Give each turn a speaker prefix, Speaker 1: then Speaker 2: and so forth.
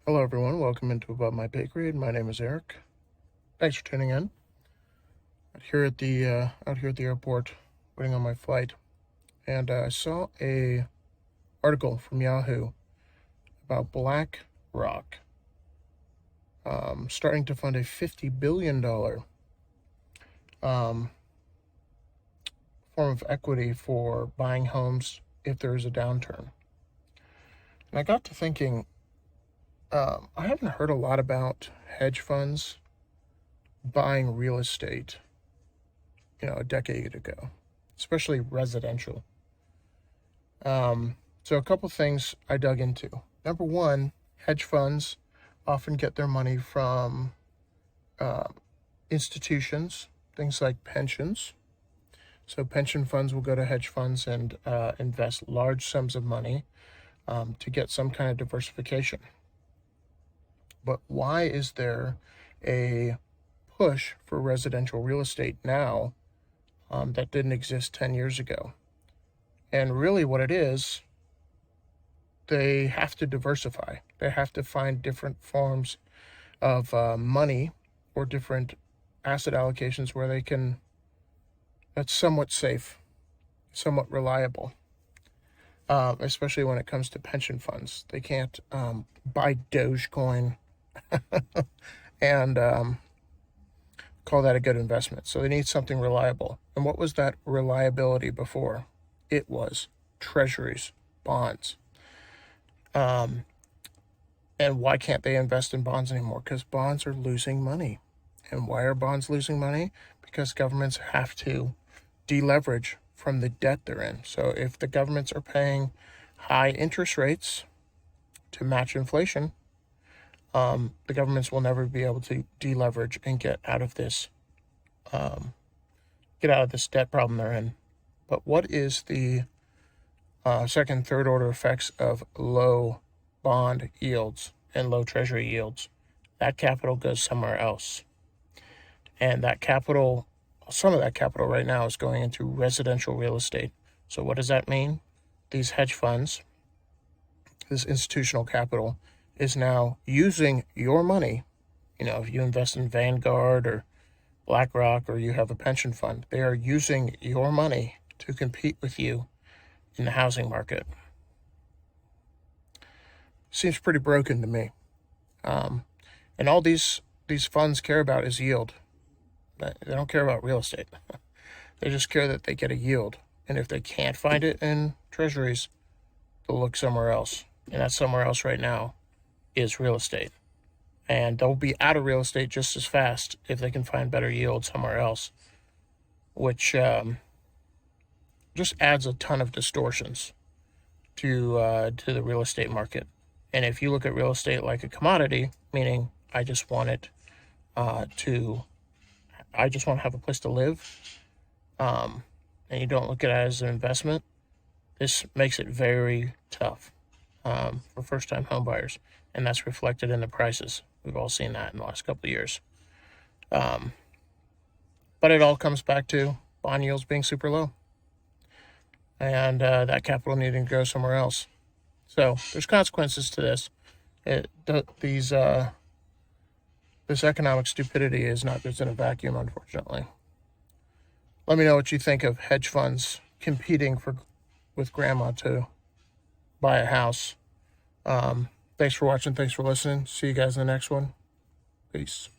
Speaker 1: Hello everyone, welcome into Above My Pay Grade. My name is Eric. Thanks for tuning in. Out here at the airport, waiting on my flight, and I saw a article from Yahoo about BlackRock starting to fund a $50 billion form of equity for buying homes if there is a downturn. And I got to thinking, I haven't heard a lot about hedge funds buying real estate, a decade ago, especially residential. So a couple things I dug into. Number one, hedge funds often get their money from institutions, things like pensions. So pension funds will go to hedge funds and invest large sums of money to get some kind of diversification. But why is there a push for residential real estate now that didn't exist 10 years ago? And really what it is, they have to diversify. They have to find different forms of money or different asset allocations where they can, that's somewhat safe, somewhat reliable, especially when it comes to pension funds. They can't buy Dogecoin and call that a good investment. So they need something reliable. And what was that reliability before? It was treasuries, bonds. And why can't they invest in bonds anymore? Because bonds are losing money. And why are bonds losing money? Because governments have to deleverage from the debt they're in. So if the governments are paying high interest rates to match inflation, the governments will never be able to deleverage and get out of this debt problem they're in. But what is the second, third order effects of low bond yields and low treasury yields? That capital goes somewhere else. And that capital, some of that capital right now is going into residential real estate. So what does that mean? These hedge funds, this institutional capital, is now using your money. If you invest in Vanguard or BlackRock or you have a pension fund, they are using your money to compete with you in the housing market. Seems pretty broken to me. And all these funds care about is yield. They don't care about real estate. They just care that they get a yield. And if they can't find it in treasuries, they'll look somewhere else. And that somewhere else right now is real estate. And they'll be out of real estate just as fast if they can find better yield somewhere else, which just adds a ton of distortions to the real estate market. And if you look at real estate like a commodity, meaning I just want to have a place to live, and you don't look at it as an investment, this makes it very tough for first-time home buyers, and that's reflected in the prices. We've all seen that in the last couple of years. But it all comes back to bond yields being super low, and that capital needing to go somewhere else. So there's consequences to this. This economic stupidity is not just in a vacuum, unfortunately. Let me know what you think of hedge funds competing with grandma to buy a house. Thanks for watching. Thanks for listening. See you guys in the next one. Peace.